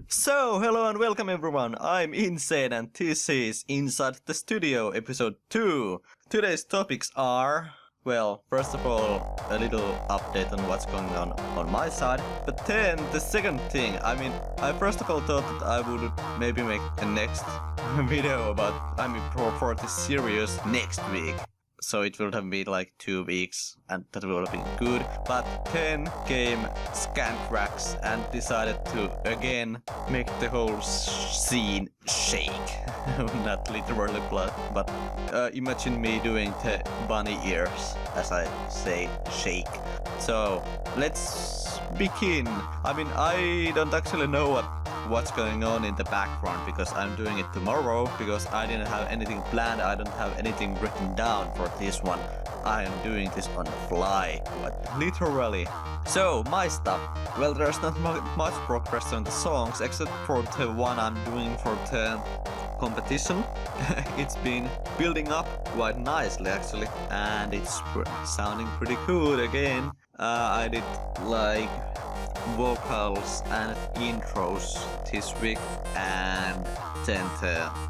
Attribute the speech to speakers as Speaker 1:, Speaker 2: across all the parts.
Speaker 1: So, hello and welcome everyone, I'm Insane and this is Inside the Studio episode 2. Today's topics are, well, first of all, a little update on what's going on my side, but then the second thing, I first of all thought that I would maybe make a next video about, for this series next week. So it would have been like 2 weeks and that would have been good. But then came Scantraxx and decided to again make the whole scene shake. Not literally but imagine me doing the bunny ears as I say shake. So let's begin. I don't actually know what's going on in the background because I'm doing it tomorrow because I didn't have anything planned, I don't have anything written down for this one. I am doing this on the fly, literally. So, my stuff. Well, there's not much progress on the songs except for the one I'm doing for the competition. It's been building up quite nicely actually and it's sounding pretty good again. I did like vocals and intros this week and then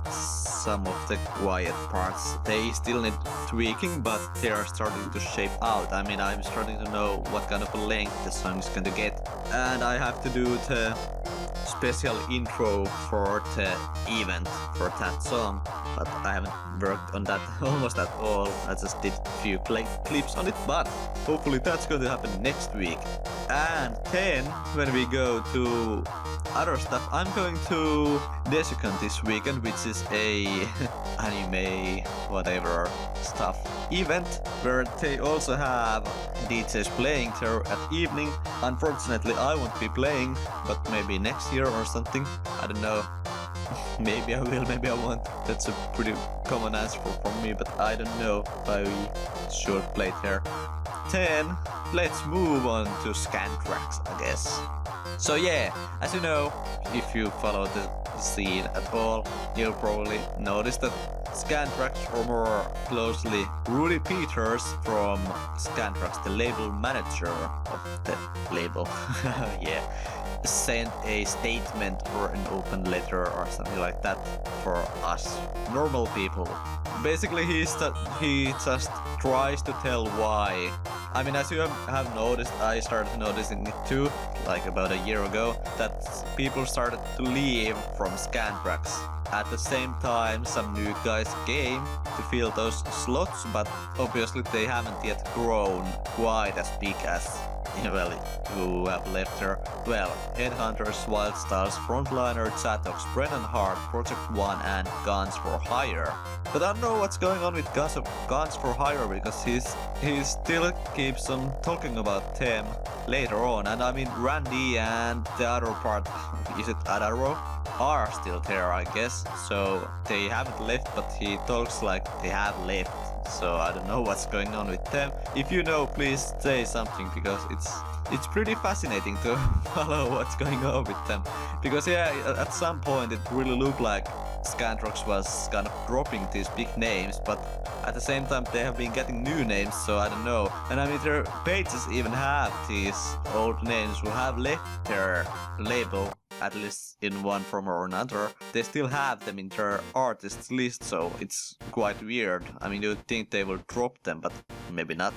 Speaker 1: some of the quiet parts, they still need tweaking but they are starting to shape out. I'm starting to know what kind of a length the song is going to get and I have to do the special intro for the event for that song, but I haven't worked on that almost at all. I just did a few clips on it, but hopefully that's going to happen next week. And then when we go to other stuff, I'm going to Desicon this weekend, which is a anime whatever stuff event where they also have DJs playing there at evening. Unfortunately I won't be playing, but maybe next year or something, I don't know. Maybe I will, maybe I won't. That's a pretty common answer from me, but I don't know if I should play there. Then let's move on to Scantraxx, I guess. So yeah, as you know, if you follow the scene at all, you'll probably notice that Scantraxx, or more closely Rudy Peters from Scantraxx, the label manager of the label, yeah, sent a statement or an open letter or something like that for us normal people. Basically he just tries to tell why. As you have noticed, I started noticing it too, like about a year ago, that people started to leave from Scantraxx. At the same time, some new guys came to fill those slots, but obviously they haven't yet grown quite as big as, well, who have left there. Well, Headhunters, Wildstars, Frontliner, Chatox, Brennan Hart, Project One and Guns for Hire. But I don't know what's going on with Guns for Hire because he still keeps on talking about them later on. And Randy and the other part, is it Adaro? Are still there, I guess. So they haven't left, but he talks like they have left. So I don't know what's going on with them. If you know, please say something because it's pretty fascinating to follow what's going on with them. Because yeah, at some point it really looked like Scantraxx was kind of dropping these big names, but at the same time they have been getting new names, so I don't know. And their pages even have these old names who have left their label, at least in one form or another. They still have them in their artists list, so it's quite weird. You'd think they will drop them, but maybe not.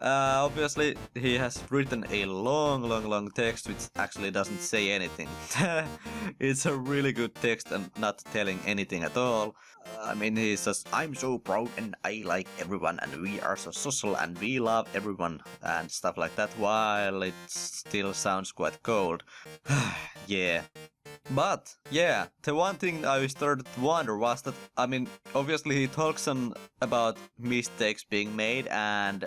Speaker 1: Obviously, he has written a long text which actually doesn't say anything. It's a really good text and not telling anything at all. He says, I'm so proud and I like everyone and we are so social and we love everyone and stuff like that, while it still sounds quite cold. Yeah. But, yeah, the one thing I started to wonder was that, obviously he talks about mistakes being made and,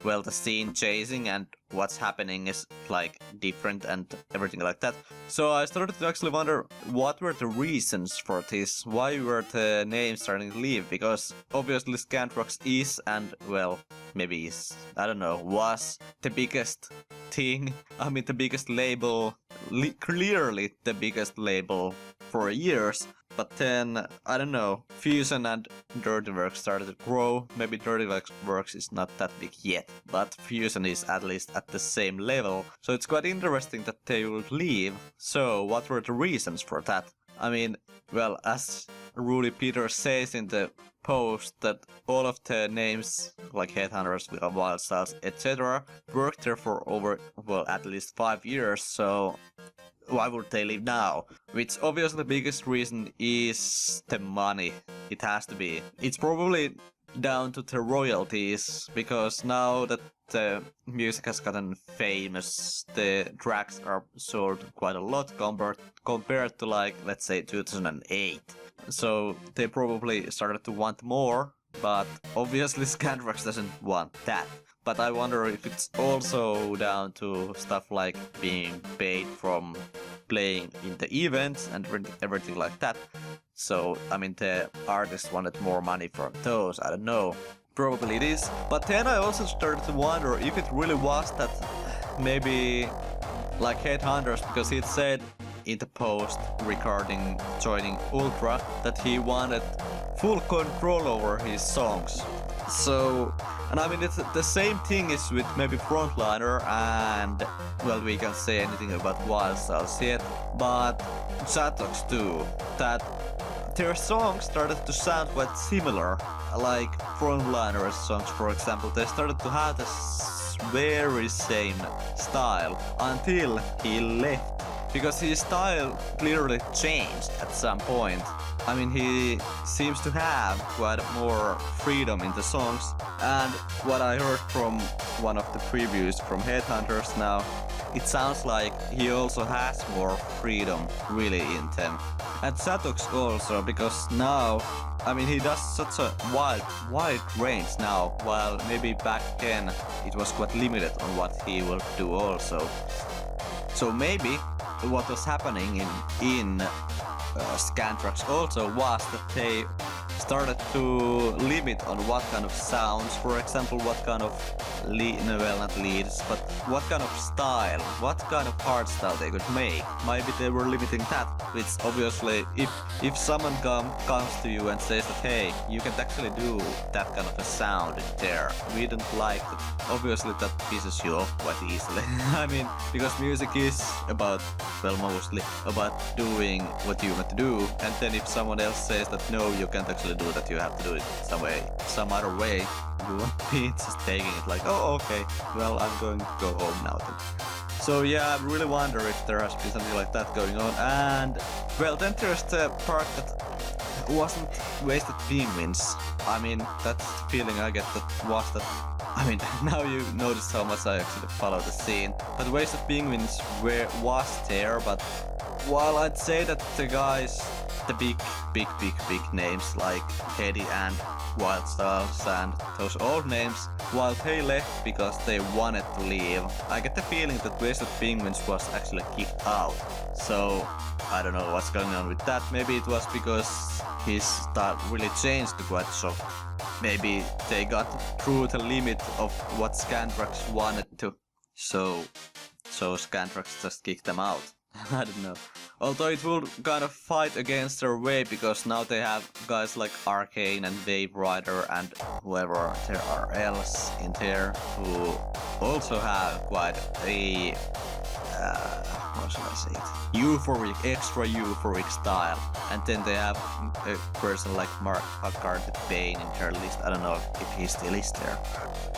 Speaker 1: well, the scene chasing and what's happening is, like, different and everything like that. So I started to actually wonder what were the reasons for this, why were the names starting to leave, because obviously Scantraxx is and, well, maybe is, I don't know, was the biggest thing, the biggest label, clearly the biggest label for years. but then, I don't know, Fusion and Dirty Works started to grow. Maybe Dirty Works is not that big yet, but Fusion is at least at the same level. So it's quite interesting that they would leave. So what were the reasons for that? I mean, well, as Rudy Peters says in the post, that all of the names like Headhunters, Wild Styles, etc. worked there for over, well, at least 5 years, so why would they leave now? Which obviously the biggest reason is the money. It has to be. It's probably down to the royalties, because now that the music has gotten famous, the tracks are sold quite a lot compared to, like, let's say 2008. So they probably started to want more, but obviously Scantraxx doesn't want that. But I wonder if it's also down to stuff like being paid from playing in the events and everything like that. So, I mean, the artists wanted more money from those, I don't know. Probably it is. But then I also started to wonder if it really was that maybe like Headhunters, because he said in the post regarding joining Ultra that he wanted full control over his songs. So, and I mean, it's the same thing is with maybe Frontliner and, well, we can't say anything about Wild Styles yet, but Scantraxx too, that their songs started to sound quite similar, like Frontliner's songs, for example. They started to have this very same style until he left, because his style clearly changed at some point. I mean, he seems to have quite more freedom in the songs, and what I heard from one of the previews from Headhunters now, it sounds like he also has more freedom really in them. And Scantraxx also, because now, I mean, he does such a wide range now, while maybe back then it was quite limited on what he will do also. So maybe what was happening in Scantraxx also was that they started to limit on what kind of sounds, for example, what kind of not leads, but what kind of style, what kind of hard style they could make. Maybe they were limiting that, which obviously, if someone comes to you and says that, hey, you can actually do that kind of a sound there, we don't like that, obviously that pisses you off quite easily. I mean, because music is about, well, mostly about doing what you want to do, and then if someone else says that no, you can't actually do that, you have to do it some other way, you won't be just taking it like, oh, okay, well, I'm going to go home now then. So yeah, I really wonder if there has been something like that going on. And well, then there's the part that wasn't Wasted Penguins. I mean, that's the feeling I get, that was that, I mean, now you notice how much I actually follow the scene. But Wasted Penguins was there, but while I'd say that the guys, the big names like Hedy and Wild Styles and those old names, while they left because they wanted to leave, I get the feeling that Wasted Penguins was actually kicked out. So I don't know what's going on with that. Maybe it was because his style really changed to quite soft. Maybe they got through the limit of what Scantraxx wanted to. So Scantraxx just kicked them out. I don't know. Although it will kind of fight against their way, because now they have guys like Arcane and Wave Rider and whoever there are else in there who also have quite a how shall I say it? Extra euphoric style. And then they have a person like Mark McCarthy Payne in their list. I don't know if he still is there.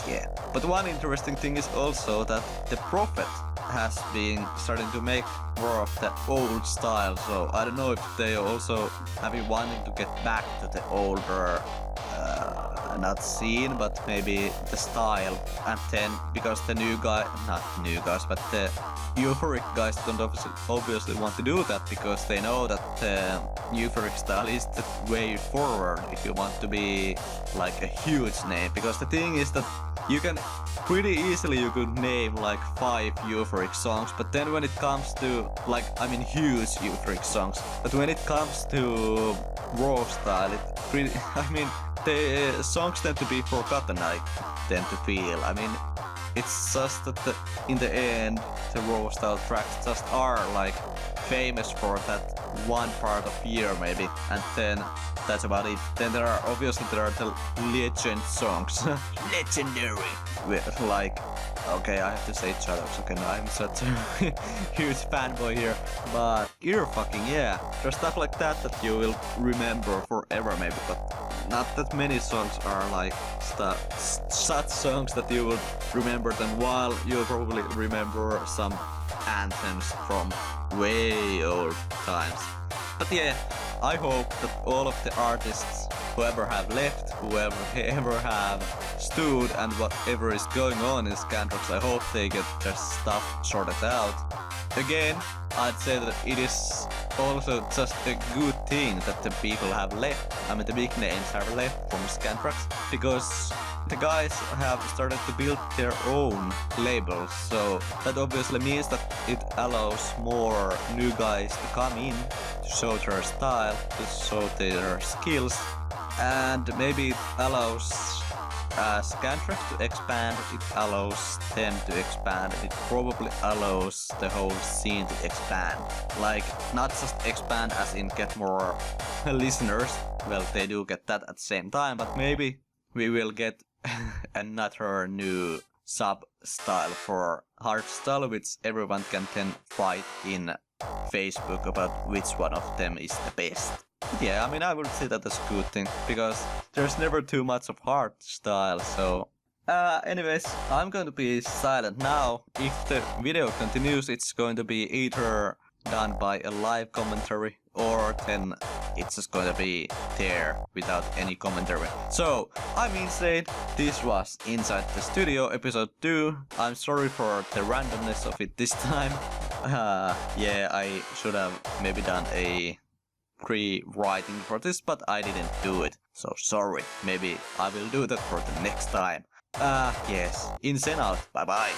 Speaker 1: Yeah. But one interesting thing is also that the Prophet has been starting to make more of the old style, so I don't know if they also have been wanting to get back to the older, not scene, but maybe the style, and then because the not new guys, but the euphoric guys don't obviously want to do that, because they know that the euphoric style is the way forward if you want to be like a huge name, because the thing is that you can pretty easily, you could name like 5 euphoric songs, but then when it comes to, like, I mean huge euphoric songs, but when it comes to raw style, it pretty, I mean, the songs tend to be forgotten, I tend to feel. I mean, it's just that in the end, the raw style tracks just are like famous for that one part of year maybe, and then that's about it. Then there are the legend songs, legendary, with like, okay, I have to say shoutouts again. I'm such a huge fanboy here, but ear fucking yeah. There's stuff like that you will remember forever maybe, but not that many songs are like such songs that you will remember them, while you'll probably remember some anthems from way old times. But yeah, I hope that all of the artists, whoever have left, whoever have stood, and whatever is going on in Scantraxx, I hope they get their stuff sorted out. Again, I'd say that it is also just a good thing that the people have left. I mean, the big names have left from Scantraxx, because the guys have started to build their own labels, so that obviously means that it allows more new guys to come in, to show their style, to show their skills, and maybe it allows Scantraxx to expand, it allows them to expand, it probably allows the whole scene to expand. Like, not just expand as in get more listeners, well, they do get that at the same time, but maybe we will get another new sub-style for hardstyle, which everyone can then fight in Facebook about which one of them is the best. Yeah, I mean, I would say that as a good thing, because there's never too much of hardstyle, so... anyways, I'm going to be silent now. If the video continues, it's going to be either done by a live commentary, or then it's just going to be there without any commentary. So, I'm Insane, this was Inside the Studio episode 2. I'm sorry for the randomness of it this time. Yeah, I should have maybe done a pre-writing for this, but I didn't do it. So sorry, maybe I will do that for the next time. Yes, Insane out, bye bye.